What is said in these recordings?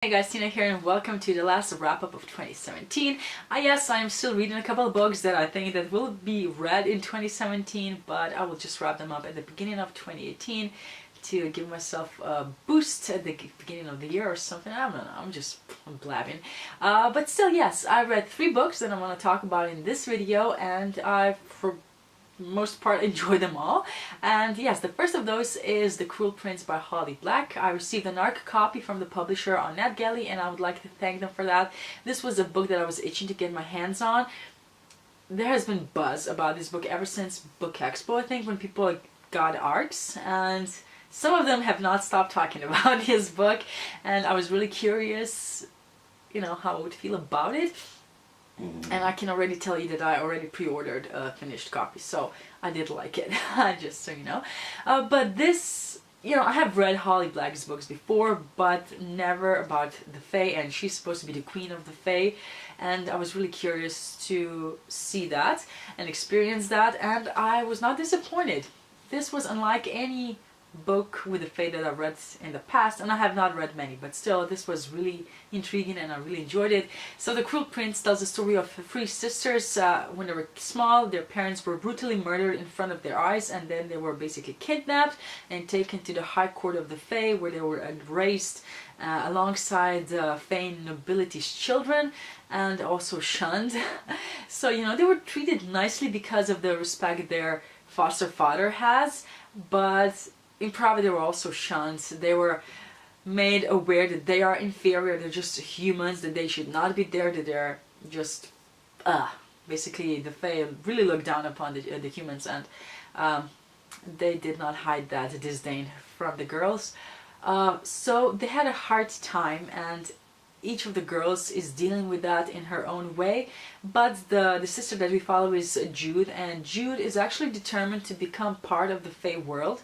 Hey guys, Tina here and welcome to the last wrap-up of 2017. Yes, I'm still reading a couple of books that I think that will be read in 2017, but I will just wrap them up at the beginning of 2018 to give myself a boost at the beginning of the year or something. I don't know, I'm blabbing. But still, yes, I read 3 books that I want to talk about in this video, and for most part enjoy them all. And yes, the first of those is The Cruel Prince by Holly Black. I received an ARC copy from the publisher on NetGalley and I would like to thank them for that. This was a book that I was itching to get my hands on. There has been buzz about this book ever since Book Expo, I think, when people got ARCs, and some of them have not stopped talking about his book, and I was really curious, how I would feel about it. And I can already tell you that I already pre-ordered a finished copy, so I did like it, just so you know. But this, I have read Holly Black's books before, but never about the Fae, and she's supposed to be the queen of the Fae, and I was really curious to see that and experience that, and I was not disappointed. This was unlike any book with the Fae that I've read in the past, and I have not read many, but still this was really intriguing and I really enjoyed it. So The Cruel Prince tells the story of 3 sisters. When they were small, their parents were brutally murdered in front of their eyes, and then they were basically kidnapped and taken to the High Court of the Fae, where they were raised alongside Fae nobility's children and also shunned. So they were treated nicely because of the respect their foster father has, but in private they were also shunned. They were made aware that they are inferior, they're just humans, that they should not be there, that they're just basically the Fae really looked down upon the humans, and they did not hide that disdain from the girls. So they had a hard time, and each of the girls is dealing with that in her own way. But the sister that we follow is Jude, and Jude is actually determined to become part of the Fae world,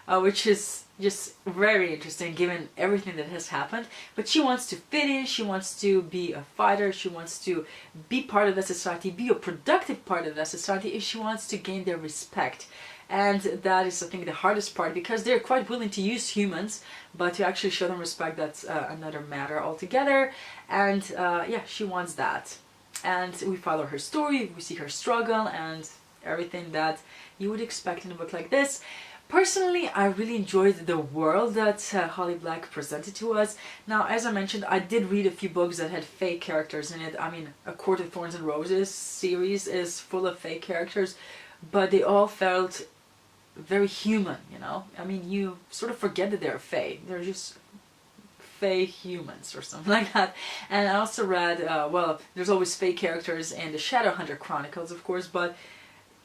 which is just very interesting given everything that has happened. But she wants to fit in, she wants to be a fighter, she wants to be part of that society, be a productive part of that society, and she wants to gain their respect. And that is, I think, the hardest part, because they're quite willing to use humans, but to actually show them respect, that's another matter altogether. And yeah, she wants that. And we follow her story, we see her struggle, and everything that you would expect in a book like this. Personally, I really enjoyed the world that Holly Black presented to us. Now, as I mentioned, I did read a few books that had Fae characters in it. I mean, A Court of Thorns and Roses series is full of Fae characters, but they all felt very human, I mean, you sort of forget that they're Fae. They're just Fae humans or something like that. And I also read, well, there's always Fae characters in the Shadowhunter Chronicles, of course, but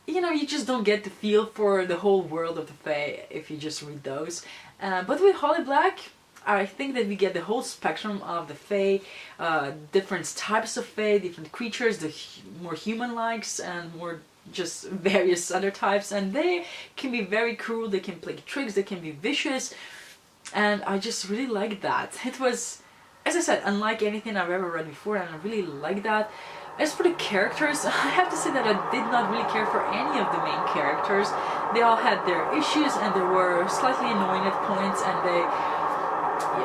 you just don't get the feel for the whole world of the Fae if you just read those. But with Holly Black, I think that we get the whole spectrum of the Fae, different types of Fae, different creatures, the more human likes and more just various other types, and they can be very cruel, they can play tricks, they can be vicious, and I just really like that. It was, as I said, unlike anything I've ever read before, and I really like that. As for the characters, I have to say that I did not really care for any of the main characters. They all had their issues, and they were slightly annoying at points, and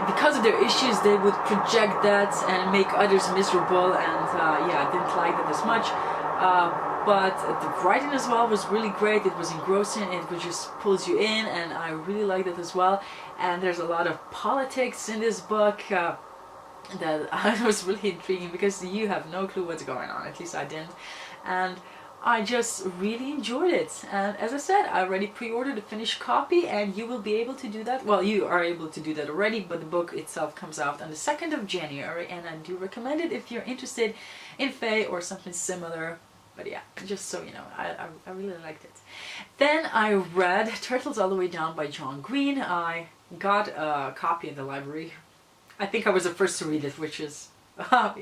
because of their issues, they would project that and make others miserable, and yeah, I didn't like that as much. But the writing as well was really great. It was engrossing, it just pulls you in, and I really liked it as well. And there's a lot of politics in this book that was really intriguing, because you have no clue what's going on, at least I didn't. And I just really enjoyed it. And as I said, I already pre-ordered a finished copy, and you will be able to do that. Well, you are able to do that already, but the book itself comes out on the 2nd of January, and I do recommend it if you're interested in Fae or something similar. But yeah, just so you know, I really liked it. Then I read Turtles All the Way Down by John Green. I got a copy in the library. I think I was the first to read it, which is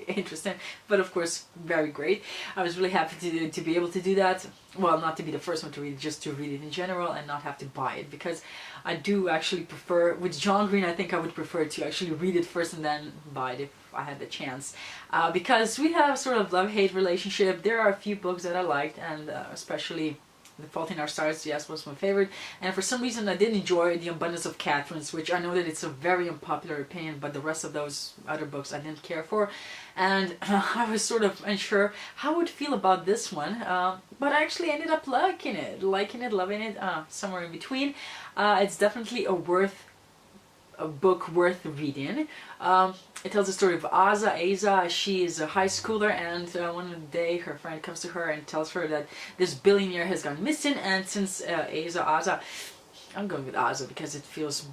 interesting, but of course very great. I was really happy to be able to do that. Well, not to be the first one to read it, just to read it in general and not have to buy it, because I do actually prefer, with John Green, I think I would prefer to actually read it first and then buy it if I had the chance. Because we have sort of love-hate relationship. There are a few books that I liked, and especially The Fault in Our Stars, yes, was my favorite. And for some reason I did enjoy The Abundance of Catherines, which I know that it's a very unpopular opinion, but the rest of those other books I didn't care for. And I was sort of unsure how I would feel about this one, but I actually ended up liking it, loving it, somewhere in between. It's definitely a book worth reading. It tells the story of Asa. She is a high schooler, and one day her friend comes to her and tells her that this billionaire has gone missing. And since Asa, I'm going with Asa because it feels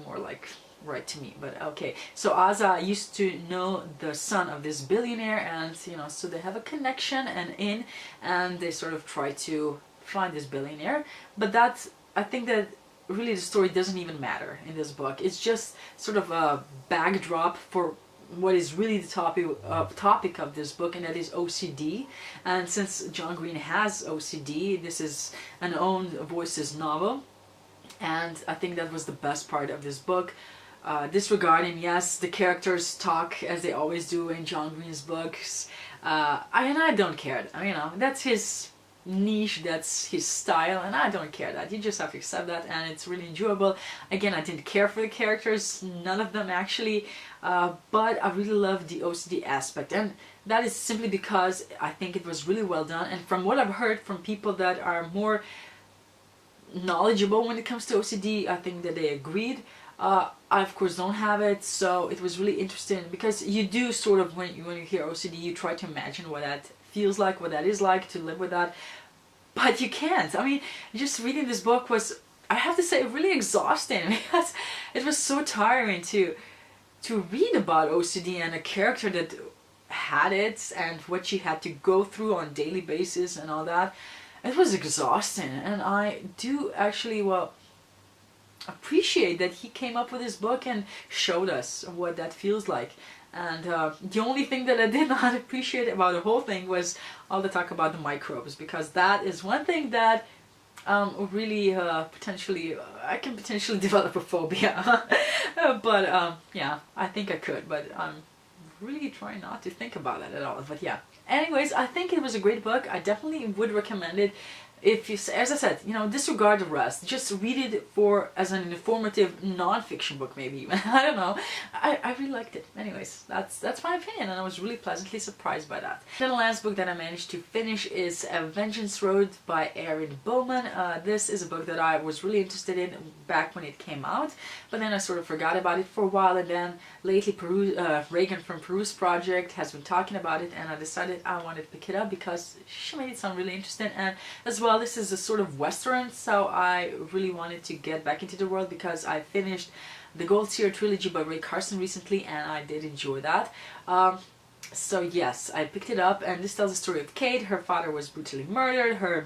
more like right to me, but okay. So Asa used to know the son of this billionaire, and so they have a connection and they sort of try to find this billionaire. But I think that really the story doesn't even matter in this book. It's just sort of a backdrop for what is really the topic of this book, and that is OCD. And since John Green has OCD, this is an own voices novel, and I think that was the best part of this book. Disregarding, yes, the characters talk as they always do in John Green's books, and I don't care. That's his niche, that's his style, and I don't care that. You just have to accept that, and it's really enjoyable. Again, I didn't care for the characters, none of them actually, but I really loved the OCD aspect, and that is simply because I think it was really well done. And from what I've heard from people that are more knowledgeable when it comes to OCD, I think that they agreed. I of course don't have it, so it was really interesting because you do sort of, when you hear OCD, you try to imagine what that feels like, what that is like to live with that, but you can't. Just reading this book was, I have to say, really exhausting because it was so tiring to read about OCD and a character that had it and what she had to go through on a daily basis and all that. It was exhausting, and I do actually, appreciate that he came up with this book and showed us what that feels like. And the only thing that I did not appreciate about the whole thing was all the talk about the microbes, because that is one thing that really I can potentially develop a phobia. But yeah, I think I could, but I'm really trying not to think about that at all. But yeah, anyways, I think it was a great book. I definitely would recommend it. If you, as I said, disregard the rest. Just read it as an informative non-fiction book, maybe even. I don't know. I really liked it. Anyways, that's my opinion, and I was really pleasantly surprised by that. Then the last book that I managed to finish is Vengeance Road by Erin Bowman. This is a book that I was really interested in back when it came out, but then I sort of forgot about it for a while, and then lately Reagan from Peruse Project has been talking about it, and I decided I wanted to pick it up because she made it sound really interesting. And as well, this is a sort of western, so I really wanted to get back into the world because I finished the Gold Seer trilogy by Ray Carson recently, and I did enjoy that. So yes, I picked it up, and this tells the story of Kate. Her father was brutally murdered, her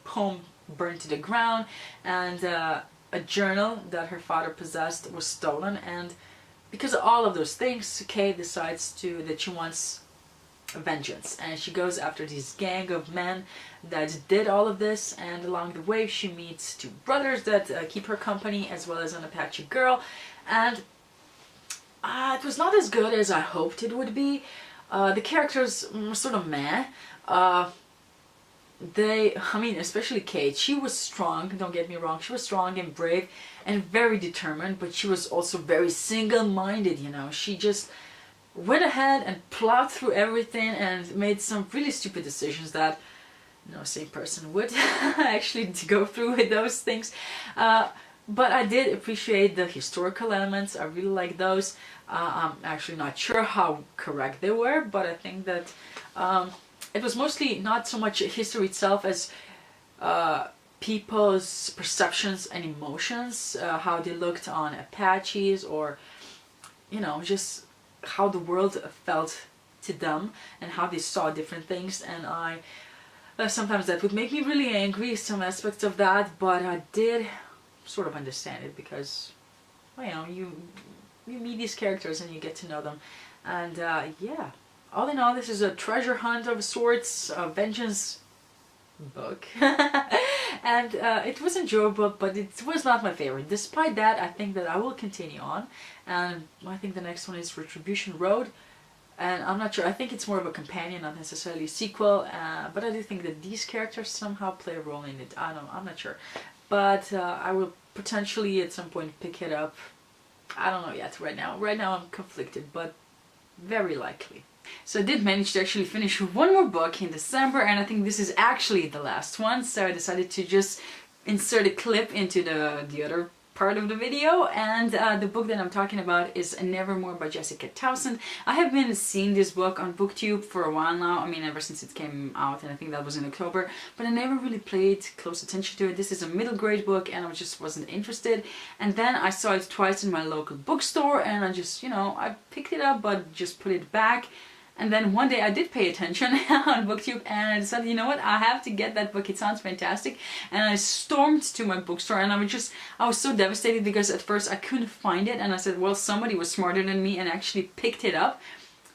home burned to the ground, and a journal that her father possessed was stolen. And because of all of those things, Kate decides that she wants vengeance, and she goes after this gang of men that did all of this. And along the way she meets two brothers that keep her company, as well as an Apache girl, and it was not as good as I hoped it would be. The characters were sort of meh. Especially Kate, she was strong, don't get me wrong, she was strong and brave and very determined, but she was also very single-minded. She just went ahead and plowed through everything and made some really stupid decisions that no sane person would actually go through with those things. But I did appreciate the historical elements. I really like those. I'm actually not sure how correct they were, but I think that it was mostly not so much history itself as people's perceptions and emotions, how they looked on Apaches, or just how the world felt to them and how they saw different things. And sometimes that would make me really angry, some aspects of that, but I did sort of understand it because you meet these characters and you get to know them. And yeah, all in all, this is a treasure hunt of sorts, a vengeance book. And it was enjoyable, but it was not my favorite. Despite that, I think that I will continue on, and I think the next one is Retribution Road. and I'm not sure, I think it's more of a companion, not necessarily a sequel, but I do think that these characters somehow play a role in it. I'm not sure, but I will potentially at some point pick it up. I don't know yet right now. Right now I'm conflicted, but very likely. So I did manage to actually finish one more book in December, and I think this is actually the last one, so I decided to just insert a clip into the other part of the video. And the book that I'm talking about is Nevermore by Jessica Townsend. I have been seeing this book on BookTube for a while now, I mean ever since it came out, and I think that was in October, but I never really paid close attention to it. This is a middle grade book and I just wasn't interested, and then I saw it twice in my local bookstore and I just, you know, I picked it up but just put it back. And then one day I did pay attention on BookTube and I decided, you know what, I have to get that book, it sounds fantastic. And I stormed to my bookstore and I was so devastated because at first I couldn't find it, and I said, well, somebody was smarter than me and actually picked it up.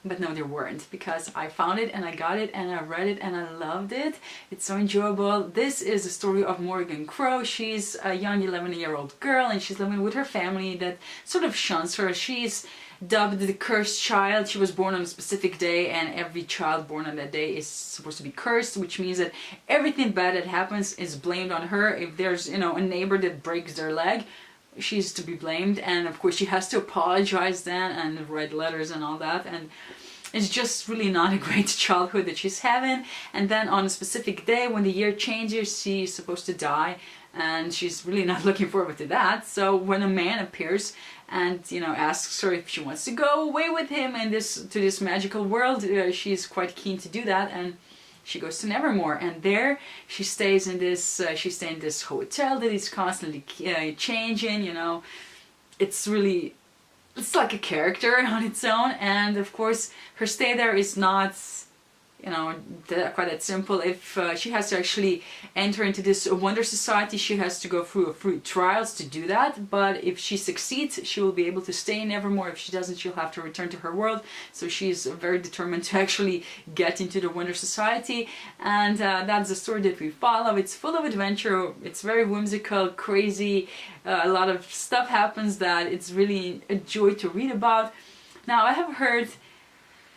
But no, there weren't, because I found it and I got it and I read it and I loved it. It's so enjoyable. This is the story of Morgan Crow. She's a young 11-year-old girl and she's living with her family that sort of shuns her. She's dubbed the cursed child. She was born on a specific day, and every child born on that day is supposed to be cursed, which means that everything bad that happens is blamed on her. If there's, you know, a neighbor that breaks their leg, she's to be blamed, and of course she has to apologize then and write letters and all that, and it's just really not a great childhood that she's having. And then on a specific day when the year changes, she's supposed to die, and she's really not looking forward to that. So when a man appears and, you know, asks her if she wants to go away with him and to this magical world, she's quite keen to do that, and she goes to Nevermore, and there she stays in this hotel that is constantly changing. You know, it's like a character on its own, and of course her stay there is not, you know, quite that simple. If she has to actually enter into this wonder society, she has to go through a few trials to do that, but if she succeeds, she will be able to stay in Nevermore. If she doesn't, she'll have to return to her world. So she's very determined to actually get into the wonder society, and that's the story that we follow. It's full of adventure, it's very whimsical, crazy, a lot of stuff happens that it's really a joy to read about. Now, I have heard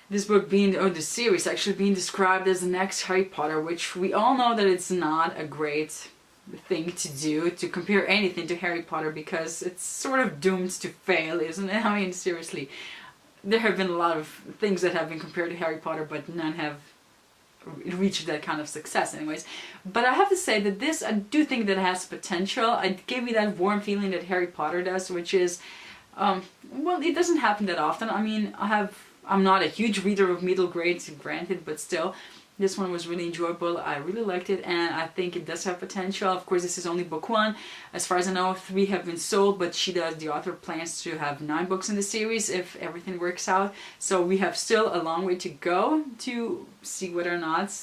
this book the series actually being described as the next Harry Potter, which we all know that it's not a great thing to do, to compare anything to Harry Potter, because it's sort of doomed to fail, isn't it? I mean, seriously, there have been a lot of things that have been compared to Harry Potter, but none have reached that kind of success anyways. But I have to say that this, I do think that it has potential. It gave me that warm feeling that Harry Potter does, which is, well, it doesn't happen that often. I mean, I'm not a huge reader of middle grades, granted, but still, this one was really enjoyable. I really liked it, and I think it does have potential. Of course, this is only book 1. As far as I know, 3 have been sold, but the author plans to have 9 books in the series if everything works out. So we have still a long way to go to see whether or not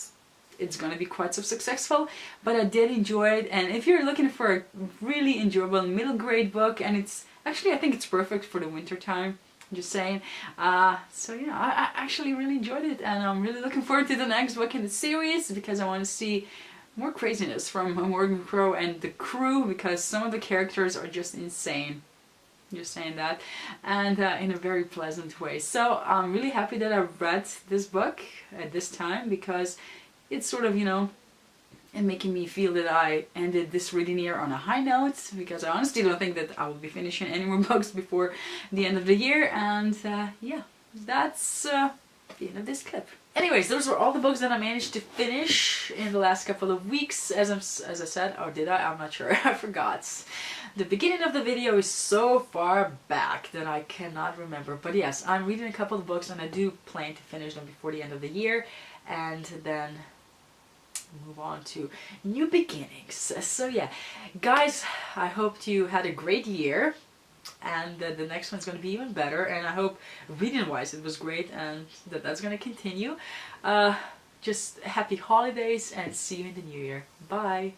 it's going to be quite so successful, but I did enjoy it. And if you're looking for a really enjoyable middle grade book, and it's actually, I think it's perfect for the winter time, just saying. So yeah, I actually really enjoyed it, and I'm really looking forward to the next book in the series, because I want to see more craziness from Morgan Crow and the crew, because some of the characters are just insane. Just saying that, and in a very pleasant way. So I'm really happy that I read this book at this time, because it's sort of, you know, and making me feel that I ended this reading year on a high note, because I honestly don't think that I will be finishing any more books before the end of the year. And yeah, that's the end of this clip. Anyways, those were all the books that I managed to finish in the last couple of weeks. As I said, or did I? I'm not sure. I forgot. The beginning of the video is so far back that I cannot remember. But yes, I'm reading a couple of books, and I do plan to finish them before the end of the year, and then move on to new beginnings. So yeah, guys, I hope you had a great year, and that the next one's going to be even better, and I hope reading wise it was great, and that's going to continue. Just happy holidays, and see you in the new year. Bye.